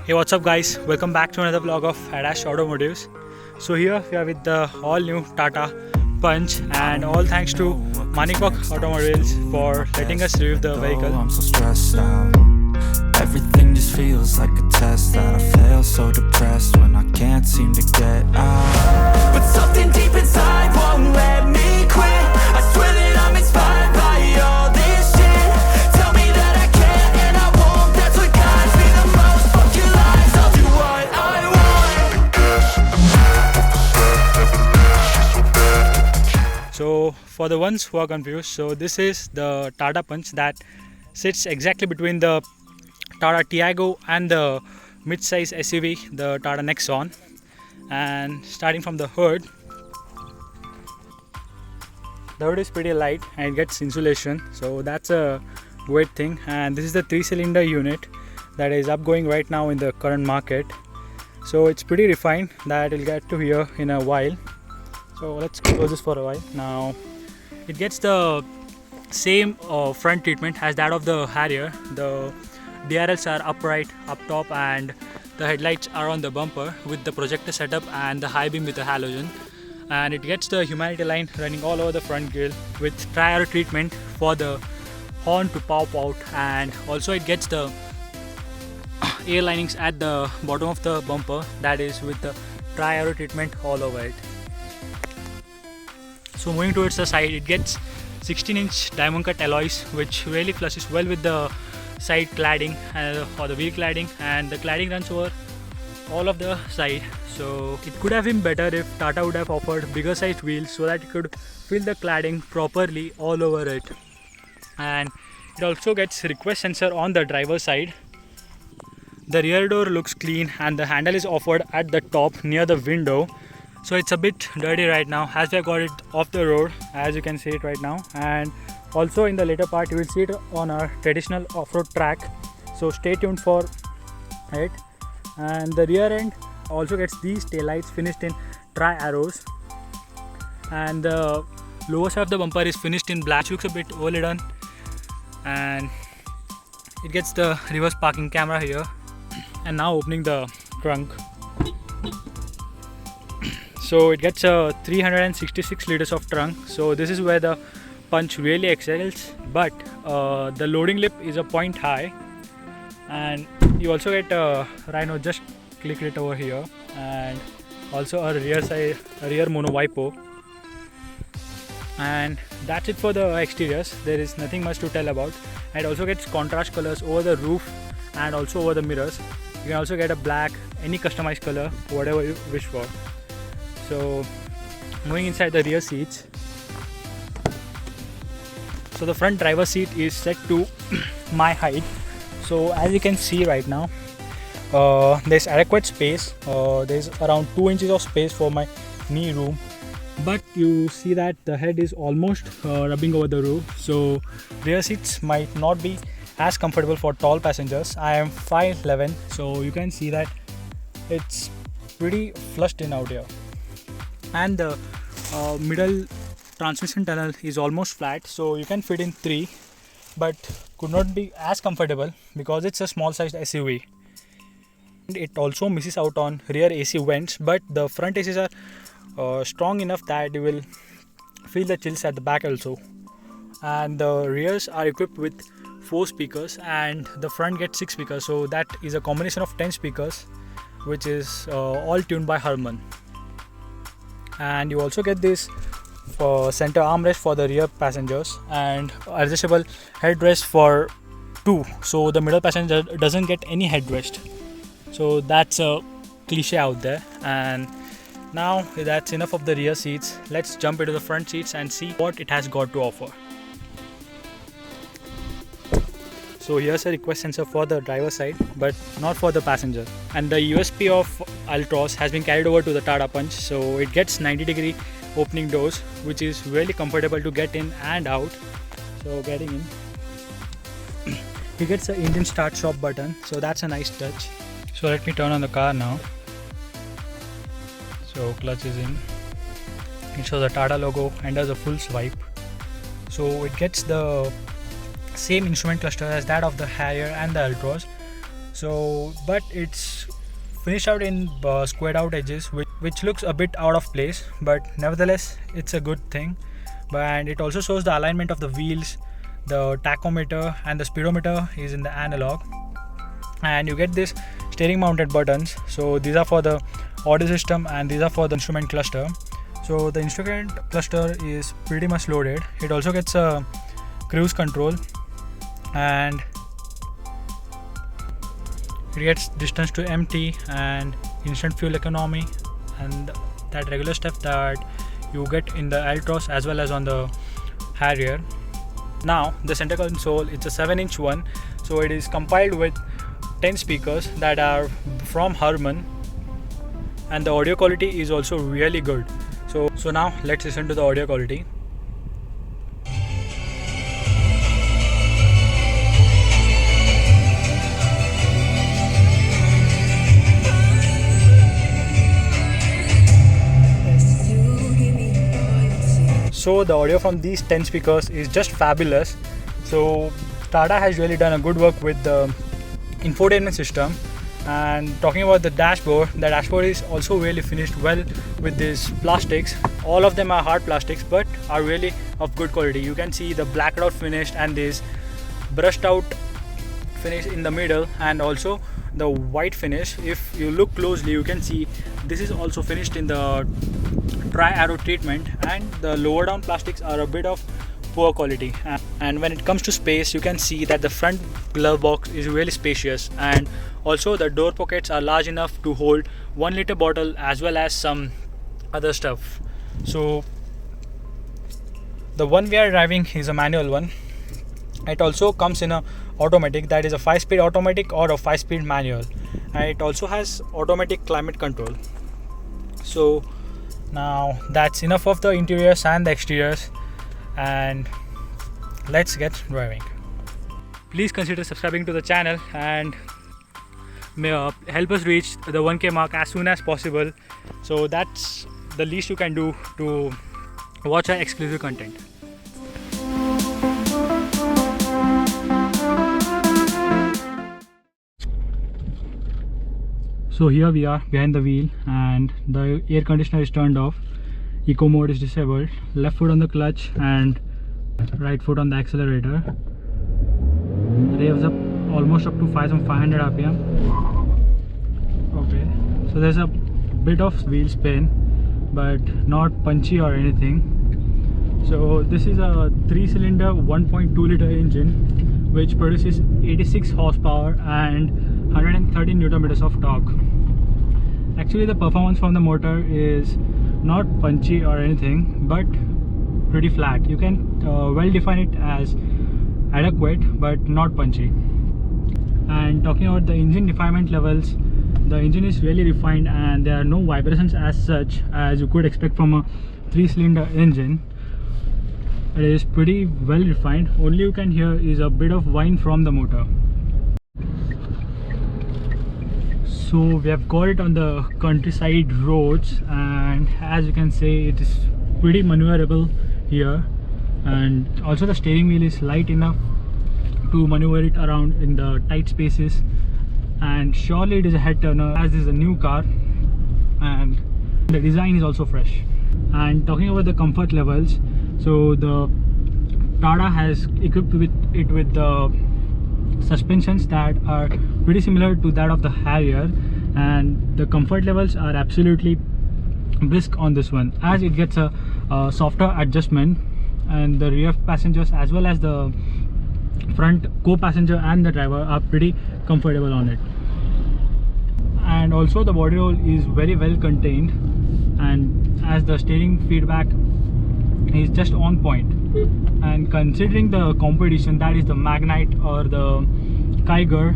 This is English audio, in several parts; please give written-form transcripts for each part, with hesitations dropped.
Hey, what's up guys, welcome back to another vlog of Hadash Automotives. So here we are with the all new Tata Punch, and all thanks to Manikok Automobiles for letting us review the vehicle. I'm so stressed out. Everything just feels like a test that I fail, so depressed when I can't seem to get out. But something deep inside won't let me quit. I swear that I'm inspired by all this shit. Tell me that I can't and I won't. That's what guides me the most. Fuck your lies, I'll do what I want. So for the ones who are confused, so this is the Tata Punch that sits exactly between the Tata Tiago and the mid-size SUV, the Tata Nexon. And starting from the hood is pretty light and it gets insulation, so that's a great thing. And this is the 3-cylinder unit that is upgoing right now in the current market, so it's pretty refined that we'll get to hear in a while. So let's close this for a while. Now it gets the same front treatment as that of the Harrier. The DRLs are upright up top and the headlights are on the bumper with the projector setup and the high beam with the halogen. And it gets the humanity line running all over the front grille with tri-arrow treatment for the horn to pop out, and also it gets the air linings at the bottom of the bumper, that is with the tri-arrow treatment all over it. So moving towards the side, it gets 16-inch diamond cut alloys, which really flushes well with the side cladding or the wheel cladding, and the cladding runs over all of the side. So it could have been better if Tata would have offered bigger sized wheels so that it could fill the cladding properly all over it. And it also gets request sensor on the driver's side. The rear door looks clean and the handle is offered at the top near the window. So it's a bit dirty right now as we have got it off the road, as you can see it right now. And also in the later part you will see it on our traditional off-road track, so stay tuned for it. And the rear end also gets these taillights finished in tri-arrows, and the lower side of the bumper is finished in black, which looks a bit overdone. And it gets the reverse parking camera here. And now opening the trunk, so it gets a 366 liters of trunk. So this is where the Punch really excels, but the loading lip is a point high, and you also get a Rhino, just click it over here, and also a rear mono wiper. And that's it for the exteriors. There is nothing much to tell about. And it also gets contrast colors over the roof and also over the mirrors. You can also get a black, any customized color, whatever you wish for. So moving inside the rear seats, so the front driver seat is set to my height. So as you can see right now, there's adequate space. There's around 2 inches of space for my knee room, but you see that the head is almost rubbing over the roof, so rear seats might not be as comfortable for tall passengers. I am 5'11", so you can see that it's pretty flushed in out here. And the middle transmission tunnel is almost flat, so you can fit in 3, but could not be as comfortable because it's a small sized SUV. It also misses out on rear AC vents, but the front ACs are strong enough that you will feel the chills at the back also. And the rears are equipped with 4 speakers and the front gets 6 speakers, so that is a combination of 10 speakers, which is all tuned by Harman. And you also get this center armrest for the rear passengers and adjustable headrest for 2, so the middle passenger doesn't get any headrest. So that's a cliche out there. And now that's enough of the rear seats. Let's jump into the front seats and see what it has got to offer. So here's a request sensor for the driver side, but not for the passenger. And the USP of Altroz has been carried over to the Tata Punch, so it gets 90-degree opening doors, which is really comfortable to get in and out. So getting in, he gets the engine start stop button, so that's a nice touch. So let me turn on the car now. So clutch is in. It shows the Tata logo and does a full swipe. So it gets the same instrument cluster as that of the Harrier and the Altroz. So, but it's finished out in squared out edges, which looks a bit out of place, but nevertheless it's a good thing. And it also shows the alignment of the wheels, the tachometer and the speedometer is in the analog. And you get this steering mounted buttons, so these are for the audio system and these are for the instrument cluster. So the instrument cluster is pretty much loaded. It also gets a cruise control and it gets distance to empty and instant fuel economy and that regular stuff that you get in the Altroz as well as on the Harrier. Now the center console, it's a 7-inch one, so it is compiled with 10 speakers that are from Harman, and the audio quality is also really good. So now let's listen to the audio quality. So the audio from these 10 speakers is just fabulous. So Tata has really done a good work with the infotainment system. And talking about the dashboard is also really finished well with these plastics. All of them are hard plastics but are really of good quality. You can see the blacked out finish and this brushed out finish in the middle and also the white finish. If you look closely you can see this is also finished in the tri-arrow treatment, and the lower down plastics are a bit of poor quality. And when it comes to space, you can see that the front glove box is really spacious, and also the door pockets are large enough to hold 1 liter bottle as well as some other stuff. So the one we are driving is a manual one. It also comes in a automatic, that is a 5-speed automatic or a 5-speed manual, and it also has automatic climate control. So now that's enough of the interiors and the exteriors, and let's get driving. Please consider subscribing to the channel and help us reach the 1K mark as soon as possible. So that's the least you can do to watch our exclusive content. So here we are behind the wheel and the air conditioner is turned off, eco mode is disabled, left foot on the clutch and right foot on the accelerator. Revs up almost up to 5,500 RPM. Okay, so there's a bit of wheel spin but not punchy or anything. So this is a 3-cylinder 1.2 liter engine which produces 86 horsepower and 130 Newton meters of torque. Actually the performance from the motor is not punchy or anything but pretty flat. You can well define it as adequate but not punchy. And talking about the engine refinement levels, the engine is really refined and there are no vibrations as such as you could expect from a 3-cylinder engine. It is pretty well refined. Only you can hear is a bit of whine from the motor. So we have got it on the countryside roads, and as you can see it is pretty maneuverable here, and also the steering wheel is light enough to maneuver it around in the tight spaces, and surely it is a head turner as this is a new car, and the design is also fresh. And talking about the comfort levels, so the Tata has equipped it with the suspensions that are pretty similar to that of the Harrier, and the comfort levels are absolutely brisk on this one as it gets a softer adjustment, and the rear passengers as well as the front co-passenger and the driver are pretty comfortable on it. And also the body roll is very well contained, and as the steering feedback is just on point. And considering the competition, that is the Magnite or the Kiger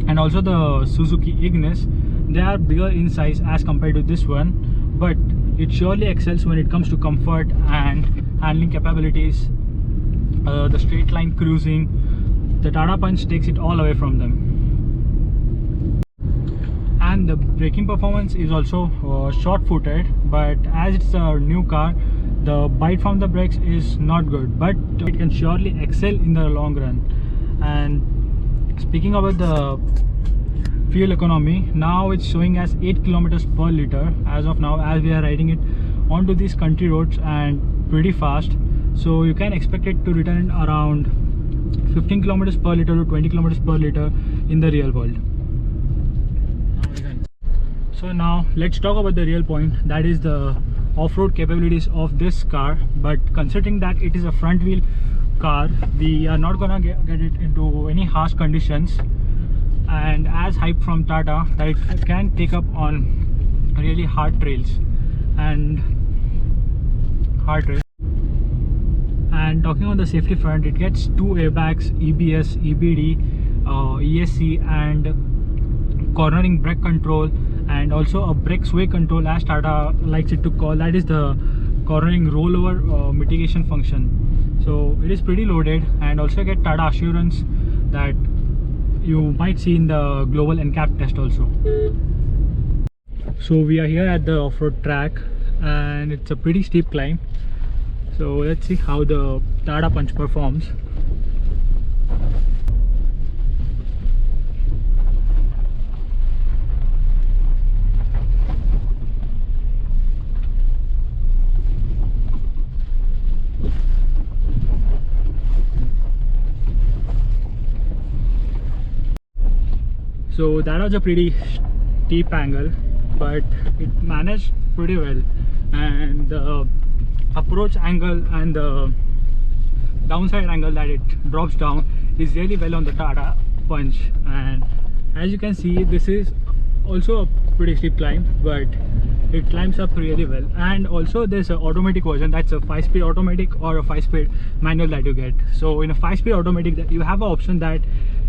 and also the Suzuki Ignis, they are bigger in size as compared to this one, but it surely excels when it comes to comfort and handling capabilities. The straight line cruising, the Tata Punch takes it all away from them. And the braking performance is also short-footed, but as it's a new car, the bite from the brakes is not good, but it can surely excel in the long run. And speaking about the fuel economy, now it's showing as 8 kilometers per liter as of now, as we are riding it onto these country roads and pretty fast. So you can expect it to return around 15 kilometers per liter to 20 kilometers per liter in the real world. So now let's talk about the real point, that is the off-road capabilities of this car. But considering that it is a front wheel car, we are not gonna get it into any harsh conditions, and as hyped from Tata that it can take up on really hard trails. And talking on the safety front, it gets 2 airbags, EBS, EBD, ESC, and cornering brake control, and also a brake sway control, as Tata likes it to call, that is the cornering rollover mitigation function. So it is pretty loaded, and also get Tata assurance that you might see in the global NCAP test also. So we are here at the off-road track, and it's a pretty steep climb. So let's see how the Tata Punch performs. So that was a pretty steep angle, but it managed pretty well, and the approach angle and the downside angle that it drops down is really well on the Tata Punch. And as you can see, this is also a pretty steep climb, but it climbs up really well. And also there's an automatic version, that's a 5-speed automatic or a 5-speed manual that you get. So in a 5-speed automatic, you have an option that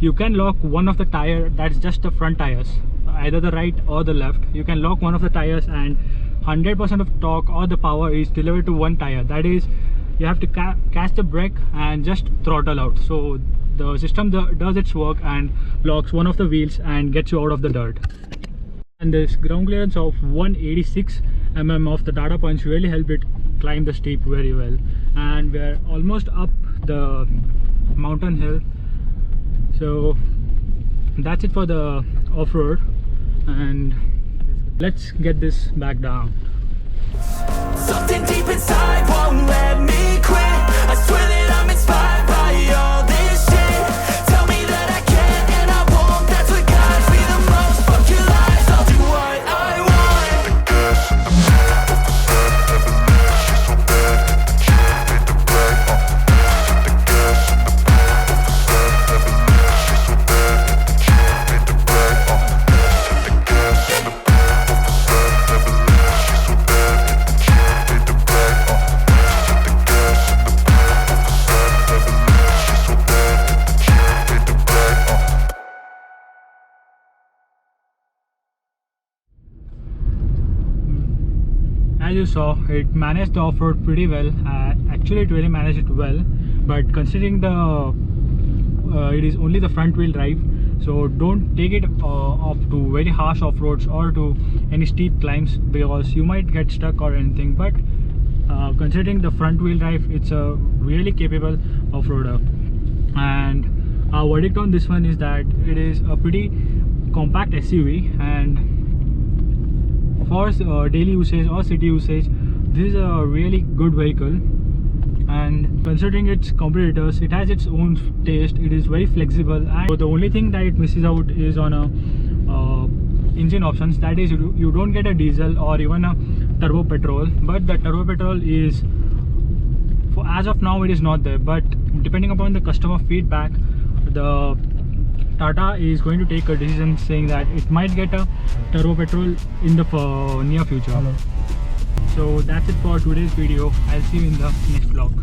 you can lock one of the tire, that's just the front tires, either the right or the left. You can lock one of the tires, and 100% of torque or the power is delivered to one tire. That is, you have to catch the brake and just throttle out. So the system does its work and locks one of the wheels and gets you out of the dirt. And this ground clearance of 186 mm of the Tata Punch really helped it climb the steep very well. And we're almost up the mountain hill. So that's it for the off-road, and let's get this back down. Something deep inside won't let me quit. I swear that I'm inspired by all this shit. Tell me that I can and I won't. That's what guides me the most. Fuck your lies, I'll do what I want. As you saw, it managed the off-road pretty well. Actually it really managed it well, but considering the it is only the front wheel drive, so don't take it off to very harsh off-roads or to any steep climbs, because you might get stuck or anything. But considering the front wheel drive, it's a really capable off-roader. And our verdict on this one is that it is a pretty compact SUV, and for daily usage or city usage, this is a really good vehicle. And considering its competitors, it has its own taste, it is very flexible, and so the only thing that it misses out is on a engine options, that is you don't get a diesel or even a turbo petrol. But the turbo petrol is, for as of now, it is not there, but depending upon the customer feedback, the Tata is going to take a decision saying that it might get a turbo petrol in the near future. So that's it for today's video. I'll see you in the next vlog.